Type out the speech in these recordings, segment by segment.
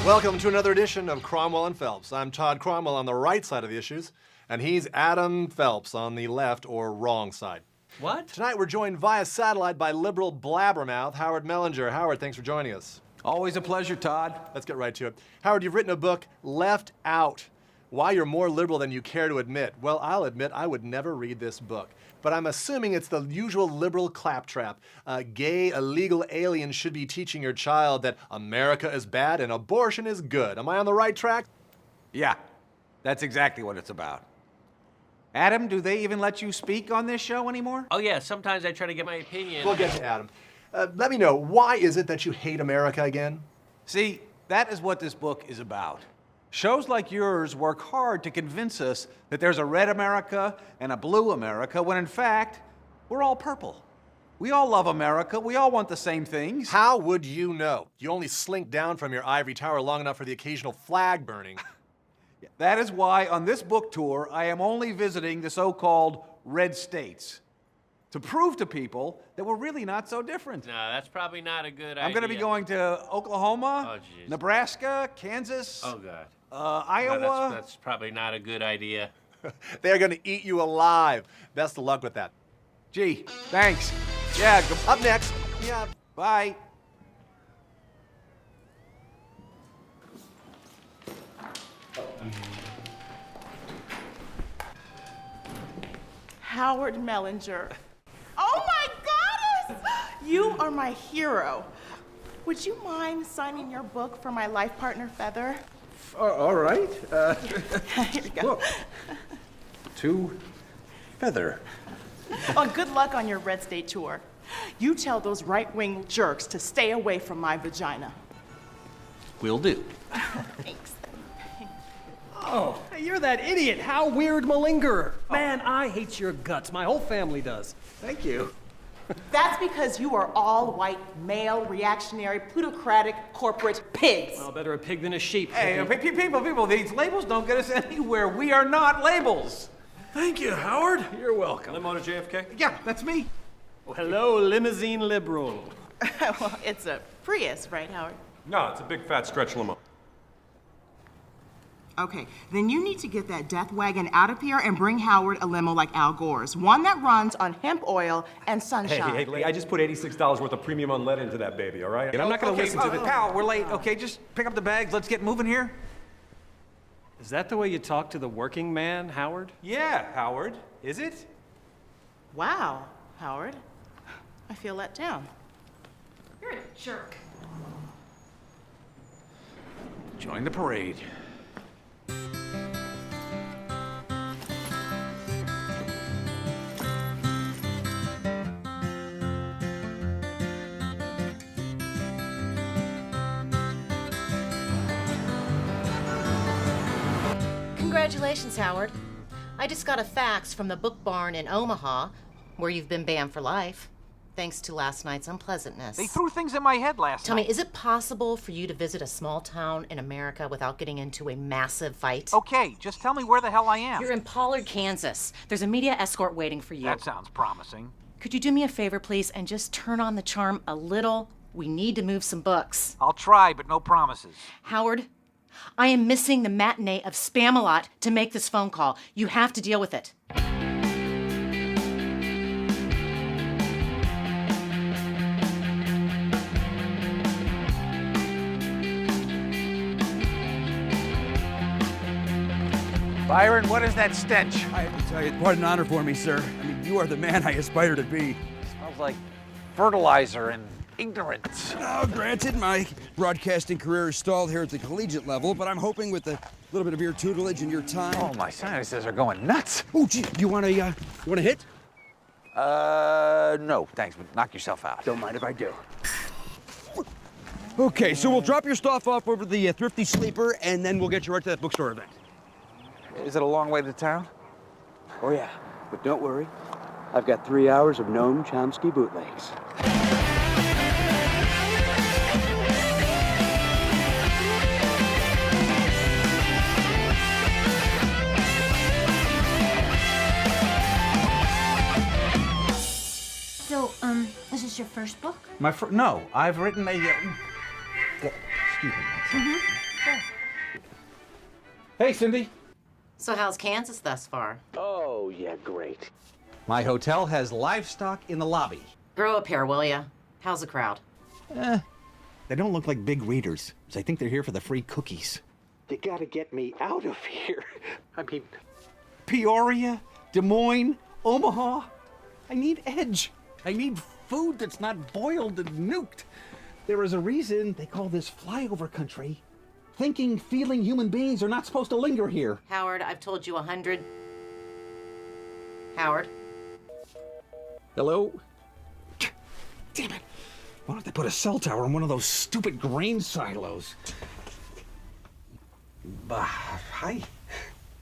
Welcome to another edition of Cromwell and Phelps. I'm Todd Cromwell on the right side of the issues, and he's Adam Phelps on the left or wrong side. What? Tonight we're joined via satellite by liberal blabbermouth Howard Mellinger. Howard, thanks for joining us. Always a pleasure, Todd. Let's get right to it. Howard, you've written a book, Left Out, Why You're More Liberal Than You Care to Admit. Well, I'll admit I would never read this book, but I'm assuming it's the usual liberal claptrap. Gay, illegal aliens should be teaching your child that America is bad and abortion is good. Am I on the right track? Yeah, that's exactly what it's about. Adam, do they even let you speak on this show anymore? Oh yeah, sometimes I try to get my opinion. We'll get to Adam. Let me know, why is it that you hate America again? See, that is what this book is about. Shows like yours work hard to convince us that there's a red America and a blue America, when in fact, we're all purple. We all love America. We all want the same things. How would you know? You only slink down from your ivory tower long enough for the occasional flag burning. That is why on this book tour, I am only visiting the so-called red states, to prove to people that we're really not so different. No, that's probably not a good idea. I'm going to be going to Oklahoma, jeez. Nebraska, Kansas, Oh, God. Iowa. No, that's probably not a good idea. They're going to eat you alive. Best of luck with that. Gee, thanks. Yeah, Up next, yeah. bye. Howard Mellinger. Oh my goddess! You are my hero. Would you mind signing your book for my life partner, Feather? All right. Here you go. Look. To Feather. Oh, good luck on your Red State tour. You tell those right-wing jerks to stay away from my vagina. Will do. Thanks. Oh, hey, you're that idiot, How Weird Malingerer. Man, I hate your guts. My whole family does. Thank you. That's because you are all white, male, reactionary, plutocratic, corporate pigs. Well, better a pig than a sheep. Hey, people, these labels don't get us anywhere. We are not labels. Thank you, Howard. You're welcome. Limo to JFK? Yeah, that's me. Well, hello, limousine liberal. Well, it's a Prius, right, Howard? No, it's a big fat stretch limo. Okay, then you need to get that death wagon out of here and bring Howard a limo like Al Gore's. One that runs on hemp oil and sunshine. Hey, I just put $86 worth of premium unleaded into that baby, all right? And I'm not gonna listen to the... Pal, we're late. Okay, just pick up the bags. Let's get moving here. Is that the way you talk to the working man, Howard? Yeah, Howard. Is it? Wow, Howard. I feel let down. You're a jerk. Join the parade. Congratulations, Howard. I just got a fax from the book barn in Omaha, where you've been banned for life, thanks to last night's unpleasantness. They threw things in my head last Tell night. me, is it possible for you to visit a small town in America without getting into a massive fight? Okay, just tell me where the hell I am. You're in Pollard, Kansas. There's a media escort waiting for you. That sounds promising. Could you do me a favor, please, and just turn on the charm a little? We need to move some books. I'll try, but no promises. Howard, I am missing the matinee of Spam-A-Lot to make this phone call. You have to deal with it. Byron, what is that stench? I have to tell you, what an honor for me, sir. I mean, you are the man I aspire to be. Smells like fertilizer and ignorance. Now, granted, my broadcasting career is stalled here at the collegiate level, but I'm hoping with a little bit of your tutelage and your time. Oh, my sinuses are going nuts. Oh, gee, you want to hit? No, thanks, but knock yourself out. Don't mind if I do. Okay, so we'll drop your stuff off over the Thrifty Sleeper, and then we'll get you right to that bookstore event. Is it a long way to town? Oh, yeah, but don't worry. I've got 3 hours of Noam Chomsky bootlegs. So, is this your first book? No, I've written a... excuse me. Hey, Cindy. So how's Kansas thus far? Oh, yeah, great. My hotel has livestock in the lobby. Grow up here, will ya? How's the crowd? They don't look like big readers, so I think they're here for the free cookies. You gotta get me out of here. I mean, Peoria, Des Moines, Omaha. I need edge. I need food that's not boiled and nuked. There is a reason they call this flyover country. Thinking, feeling human beings are not supposed to linger here. Howard, I've told you 100. Howard? Hello? Damn it. Why don't they put a cell tower in one of those stupid grain silos? Hi.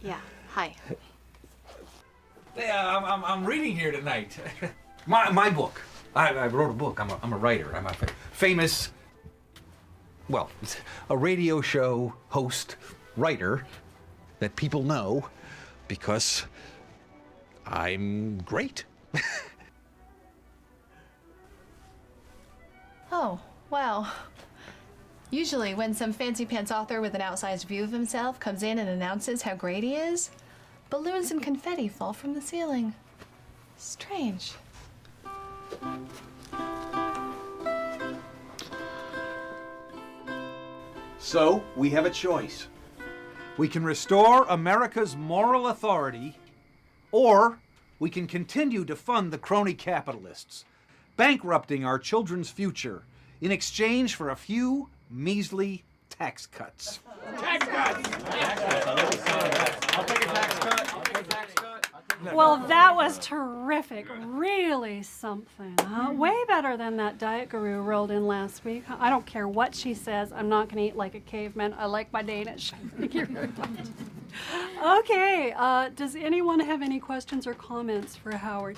Yeah, hi. Hey, I'm reading here tonight. my book. I wrote a book. I'm a writer. I'm a famous, well, a radio show host, writer that people know because I'm great. Oh, wow. Usually when some fancy pants author with an outsized view of himself comes in and announces how great he is, balloons and confetti fall from the ceiling. Strange. So, we have a choice. We can restore America's moral authority, or we can continue to fund the crony capitalists, bankrupting our children's future in exchange for a few measly tax cuts. tax cuts! I'll take a tax cut. I'll take a tax cut. Well, that was terrific. Really something. Way better than that diet guru rolled in last week. I don't care what she says. I'm not going to eat like a caveman. I like my Danish. Thank you very much. Okay, does anyone have any questions or comments for Howard?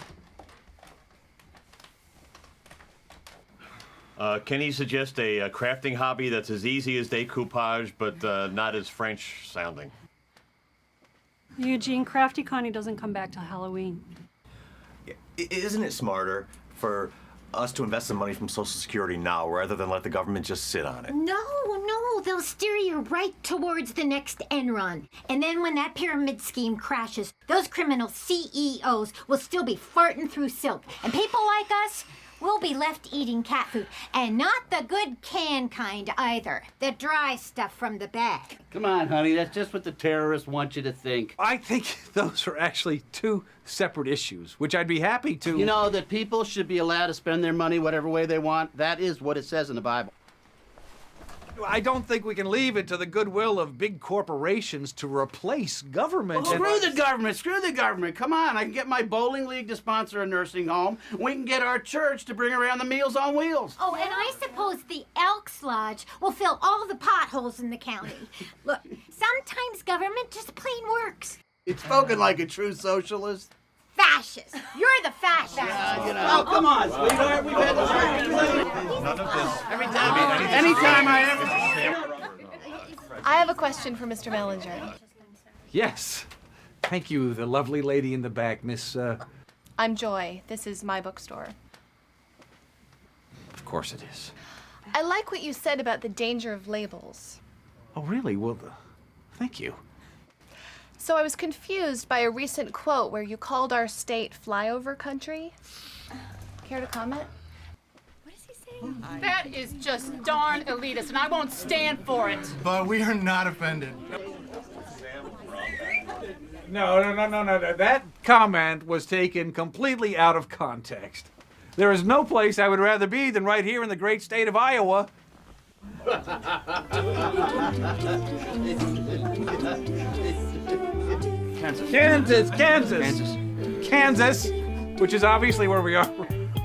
Can he suggest a crafting hobby that's as easy as decoupage, but not as French sounding? Eugene, Crafty Connie doesn't come back till Halloween. Isn't it smarter for us to invest the money from Social Security now rather than let the government just sit on it? No, they'll steer you right towards the next Enron. And then when that pyramid scheme crashes, those criminal CEOs will still be farting through silk. And people like us, we'll be left eating cat food. And not the good canned kind either. The dry stuff from the bag. Come on, honey, that's just what the terrorists want you to think. I think those are actually two separate issues, which I'd be happy to... You know, that people should be allowed to spend their money whatever way they want. That is what it says in the Bible. I don't think we can leave it to the goodwill of big corporations to replace government. Well, screw the government. Come on, I can get my bowling league to sponsor a nursing home. We can get our church to bring around the Meals on Wheels. Oh, and I suppose the Elks Lodge will fill all the potholes in the county. Look, sometimes government just plain works. It's spoken like a true socialist. Fascist. You're the fascist. Oh, come on, sweetheart. We've had this argument. None of this. Anytime I ever... I have a question for Mr. Mellinger. Yes. Thank you, the lovely lady in the back, Miss... I'm Joy. This is my bookstore. Of course it is. I like what you said about the danger of labels. Oh, really? Well, thank you. So I was confused by a recent quote where you called our state flyover country. Care to comment? What is he saying? That is just darn elitist, and I won't stand for it. But we are not offended. No. That comment was taken completely out of context. There is no place I would rather be than right here in the great state of Iowa. Kansas, which is obviously where we are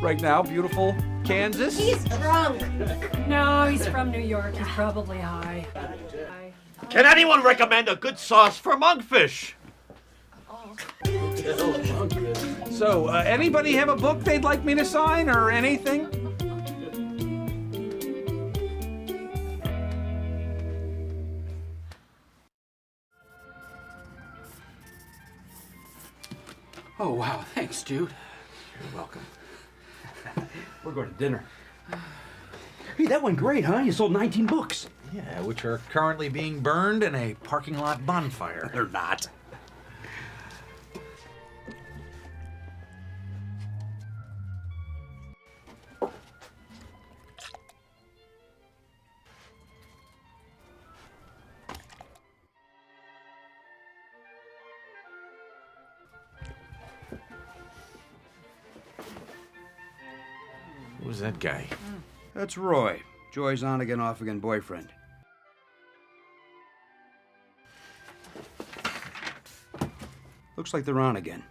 right now. Beautiful Kansas. He's drunk. No, he's from New York. He's probably high. Can anyone recommend a good sauce for monkfish? So, anybody have a book they'd like me to sign or anything? Oh, wow. Thanks, Jude. You're welcome. We're going to dinner. Hey, that went great, huh? You sold 19 books. Yeah, which are currently being burned in a parking lot bonfire. They're not. Who's that guy? That's Roy, Joy's on-again, off-again boyfriend. Looks like they're on again.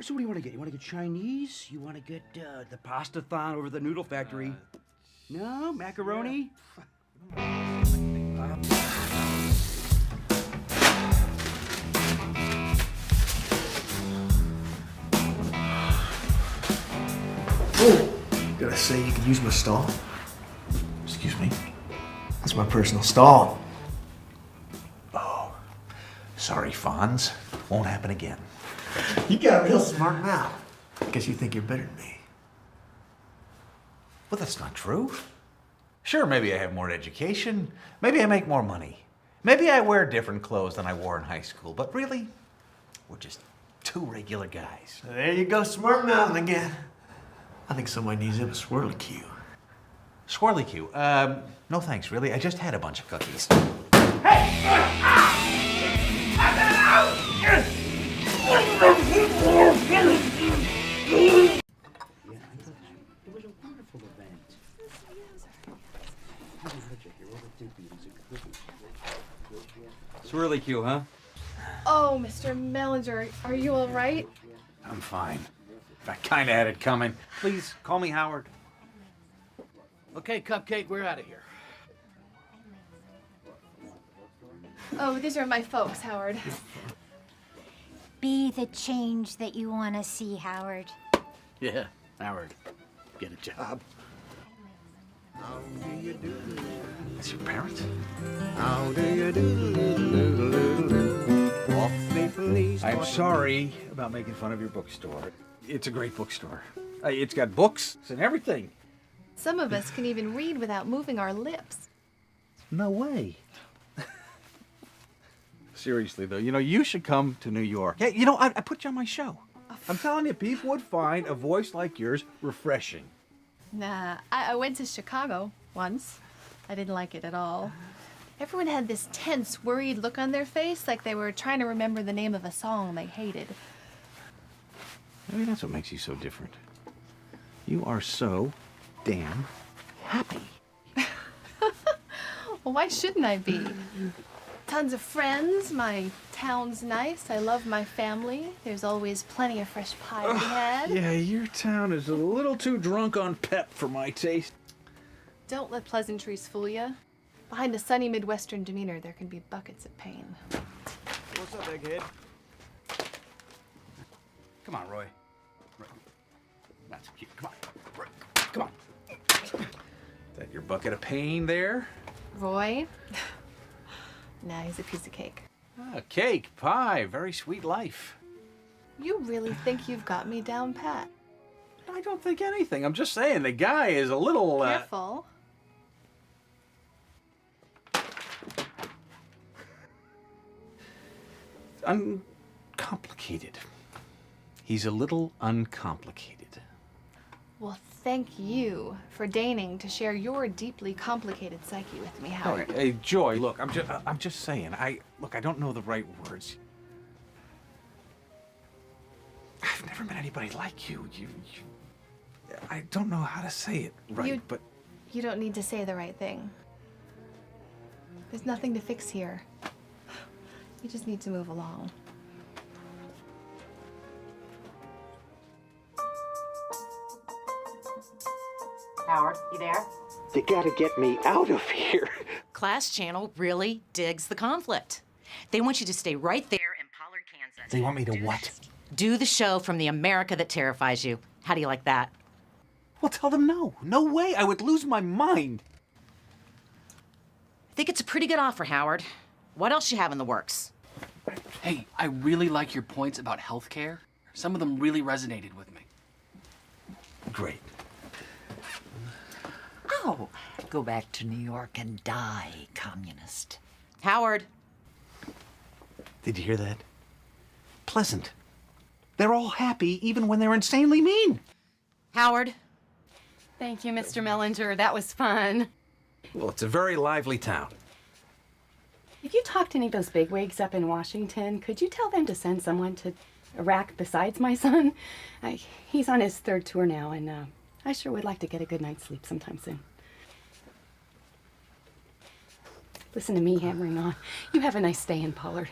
So what do you want to get? You want to get Chinese? You want to get the pasta-thon over the noodle factory? No? Macaroni? Oh, gotta say you can use my stall. Excuse me? That's my personal stall. Oh, sorry, Fonz. Won't happen again. You got real smart now. Guess you think you're better than me. Well, that's not true. Sure, maybe I have more education. Maybe I make more money. Maybe I wear different clothes than I wore in high school. But really, we're just two regular guys. There you go, smart mouthing again. I think somebody needs a swirly cue. Swirly cue? No thanks, really. I just had a bunch of cookies. Swirly cue, huh? Oh, Mr. Mellinger, are you all right? I'm fine. I kind of had it coming. Please, call me Howard. Okay, Cupcake, we're out of here. Oh, these are my folks, Howard. Be the change that you want to see, Howard. Yeah, Howard, get a job. It's your parents? How do you do? I'm sorry about making fun of your bookstore. It's a great bookstore. It's got books and everything. Some of us can even read without moving our lips. No way. Seriously, though, you should come to New York. Hey, I put you on my show. I'm telling you, people would find a voice like yours refreshing. Nah, I went to Chicago once. I didn't like it at all. Everyone had this tense, worried look on their face, like they were trying to remember the name of a song they hated. Maybe that's what makes you so different. You are so damn happy. Well, why shouldn't I be? Tons of friends, my town's nice, I love my family, there's always plenty of fresh pie to be had. Yeah, your town is a little too drunk on pep for my taste. Don't let pleasantries fool you. Behind a sunny Midwestern demeanor, there can be buckets of pain. What's up, egghead? Come on, Roy. That's cute. Come on. Roy, come on. Is that your bucket of pain there? Roy? Nah, he's a piece of cake. Ah, cake, pie, very sweet life. You really think you've got me down pat? I don't think anything. I'm just saying the guy is a little, Careful. uncomplicated. He's a little uncomplicated. Well, thank you for deigning to share your deeply complicated psyche with me, Howard. Okay, hey, Joy, look, I'm just saying. I don't know the right words. I've never met anybody like you. I don't know how to say it right, but You don't need to say the right thing. There's nothing to fix here. You just need to move along. Howard, you there? You gotta get me out of here. Class Channel really digs the conflict. They want you to stay right there in Pollard, Kansas. They want me to what? Do the show from the America that terrifies you. How do you like that? Well, tell them no. No way. I would lose my mind. I think it's a pretty good offer, Howard. What else you have in the works? Hey, I really like your points about healthcare. Some of them really resonated with me. Great. Oh, go back to New York and die, communist. Howard. Did you hear that? Pleasant. They're all happy even when they're insanely mean. Howard. Thank you, Mr. Mellinger. That was fun. Well, it's a very lively town. If you talk to any of those bigwigs up in Washington, could you tell them to send someone to Iraq besides my son? He's on his 3rd tour now, and I sure would like to get a good night's sleep sometime soon. Listen to me hammering on. You have a nice stay in Pollard.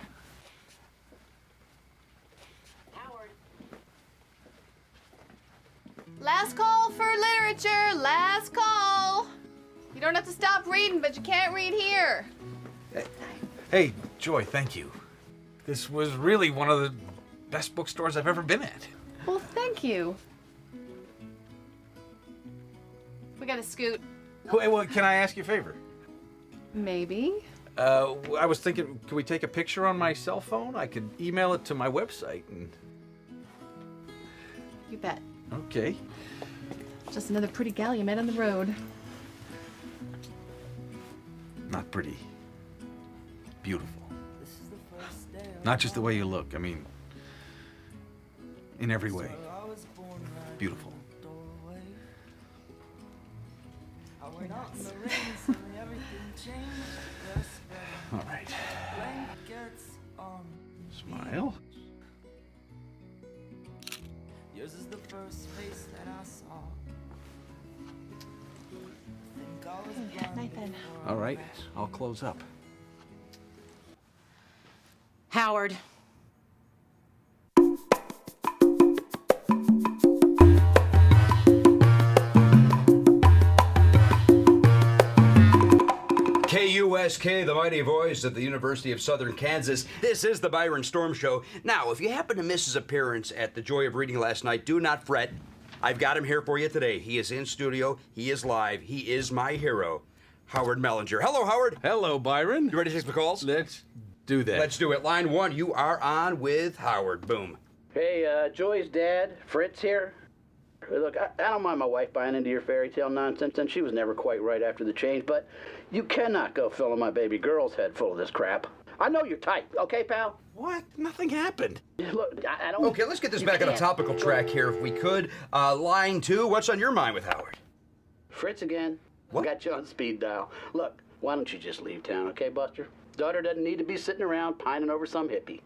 Last call for literature. Last call. You don't have to stop reading, but you can't read here. Hey, Joy, thank you. This was really one of the best bookstores I've ever been at. Well, thank you. We gotta scoot. Wait, well, can I ask you a favor? Maybe. I was thinking, can we take a picture on my cell phone? I could email it to my website and... You bet. Okay. Just another pretty gal you met on the road. Not pretty. Beautiful. Not just the way you look, I mean, in every way. Beautiful. All right. Smile. Yours is the first face that I saw. Night then. All right, I'll close up. Howard. KUSK, the mighty voice of the University of Southern Kansas. This is the Byron Storm Show. Now, if you happen to miss his appearance at the Joy of Reading last night, do not fret. I've got him here for you today. He is in studio. He is live. He is my hero, Howard Mellinger. Hello, Howard. Hello, Byron. You ready to take some calls? Let's do that. Let's do it. Line 1, you are on with Howard. Boom. Hey, Joy's dad, Fritz here. Look, I don't mind my wife buying into your fairy tale nonsense, and she was never quite right after the change, but you cannot go filling my baby girl's head full of this crap. I know you're tight, okay, pal? What? Nothing happened. Look, I don't... Okay, let's get this back on a topical track here if we could. Line 2, what's on your mind with Howard? Fritz again. What? Got you on speed dial. Look, why don't you just leave town, okay, Buster? Daughter doesn't need to be sitting around pining over some hippie.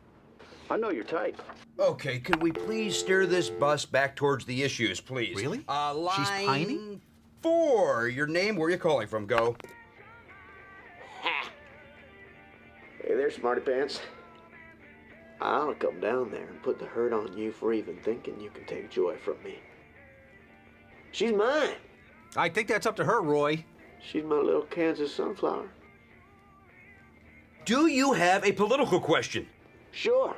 I know your type. Okay, could we please steer this bus back towards the issues, please? Really? Line She's pining? 4, your name, where are you calling from? Go. Hey there, Smarty Pants. I'll come down there and put the hurt on you for even thinking you can take Joy from me. She's mine. I think that's up to her, Roy. She's my little Kansas sunflower. Do you have a political question? Sure.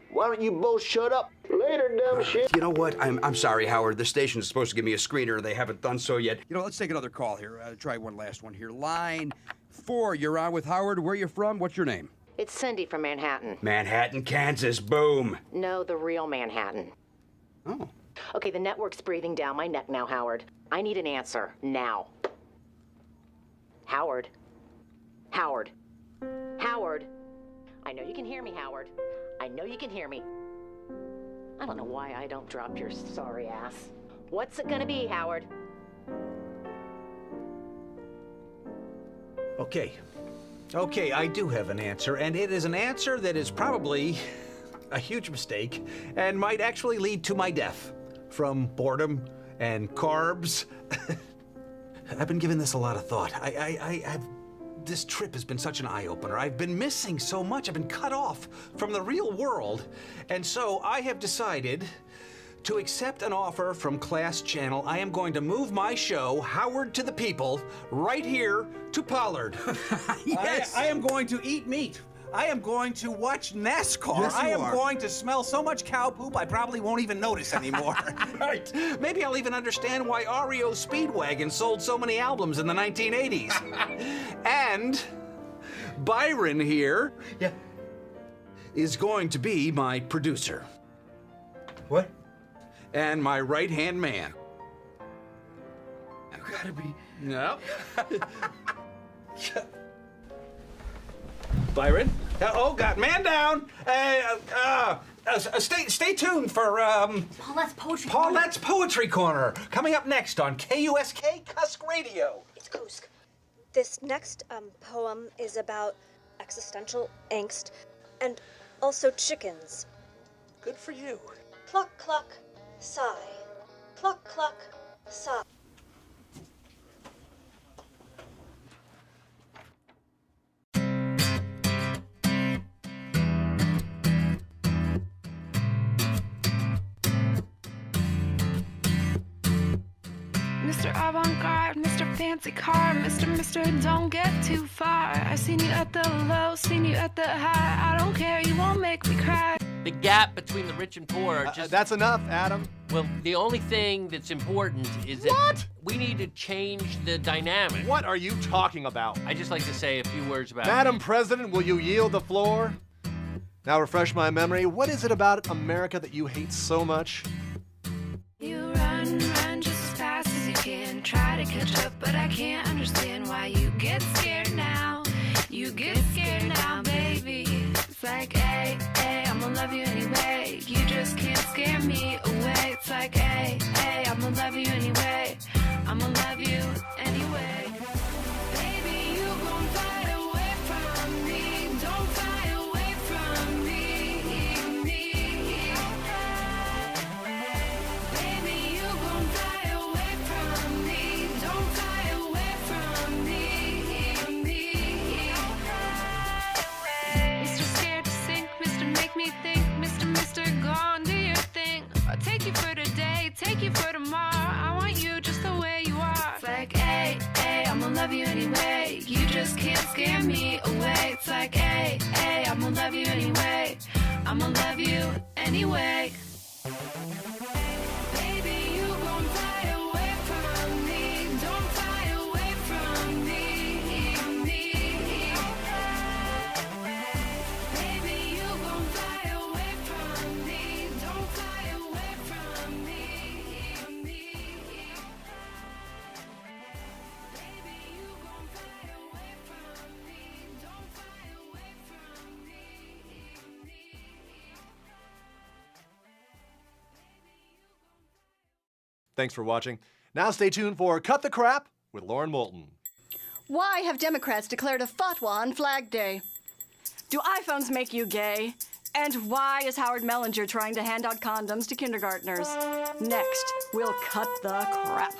Why don't you both shut up? Later, dumb shit. You know what? I'm sorry, Howard. The station is supposed to give me a screener. They haven't done so yet. You know, let's take another call here. Try one last one here. Line 4, you're on with Howard. Where are you from? What's your name? It's Cindy from Manhattan. Manhattan, Kansas. Boom. No, the real Manhattan. Oh. Okay, the network's breathing down my neck now, Howard. I need an answer, now. Howard. Howard. Howard. I know you can hear me, Howard. I know you can hear me. I don't know why I don't drop your sorry ass. What's it gonna be, Howard? Okay, I do have an answer, and it is an answer that is probably a huge mistake and might actually lead to my death from boredom and carbs. I've been giving this a lot of thought. This trip has been such an eye-opener. I've been missing so much. I've been cut off from the real world. And so I have decided to accept an offer from Class Channel. I am going to move my show, Howard to the People, right here to Pollard. Yes. I am going to eat meat I am going to watch NASCAR. Yes, you I am are. going to smell so much cow poop I probably won't even notice anymore. Right. Maybe I'll even understand why REO Speedwagon sold so many albums in the 1980s. And Byron here is going to be my producer. What? And my right-hand man. I've got to be... No. Byron? Oh, God, man down. Stay tuned for Paulette's Poetry Corner. Coming up next on KUSK Kusk Radio. It's Kusk. This next poem is about existential angst and also chickens. Good for you. Cluck, cluck, sigh. Cluck, cluck, sigh. Mr. Avant-Garde, Mr. Fancy Car, Mr. Don't get too far. I seen you at the low, seen you at the high. I don't care, you won't make me cry. The gap between the rich and poor are just... That's enough, Adam. Well, the only thing that's important is that we need to change the dynamic. What are you talking about? I just like to say a few words about Madam President, will you yield the floor? Now refresh my memory. What is it about America that you hate so much? You run just as fast as you can. Try to catch up, but I can't understand why you get scared now. You get scared now, baby. It's like, hey, I'ma love you anyway. You just can't scare me away. It's like, hey, I'ma love you anyway. I'ma love you anyway. Baby, you gon' fly away from me. Don't fly away from me. Baby, you gon' fly away from me. Don't fly away from me. Mr. Scared to sink, Mr. Make me think, Mr. Go on, do your thing. I'll take you for today, take you for tomorrow. I want you just the way you are. It's like, hey, I'ma love you anyway. You just can't scare me away. It's like, hey, I'ma love you anyway. I'ma love you anyway. Baby, you gon' fly away from me. Don't fly away from me. Baby, you gon' fly away from me. Don't fly away from me. Thanks for watching. Now stay tuned for Cut the Crap with Lauren Moulton. Why have Democrats declared a fatwa on Flag Day? Do iPhones make you gay? And why is Howard Mellinger trying to hand out condoms to kindergartners? Next, we'll cut the crap.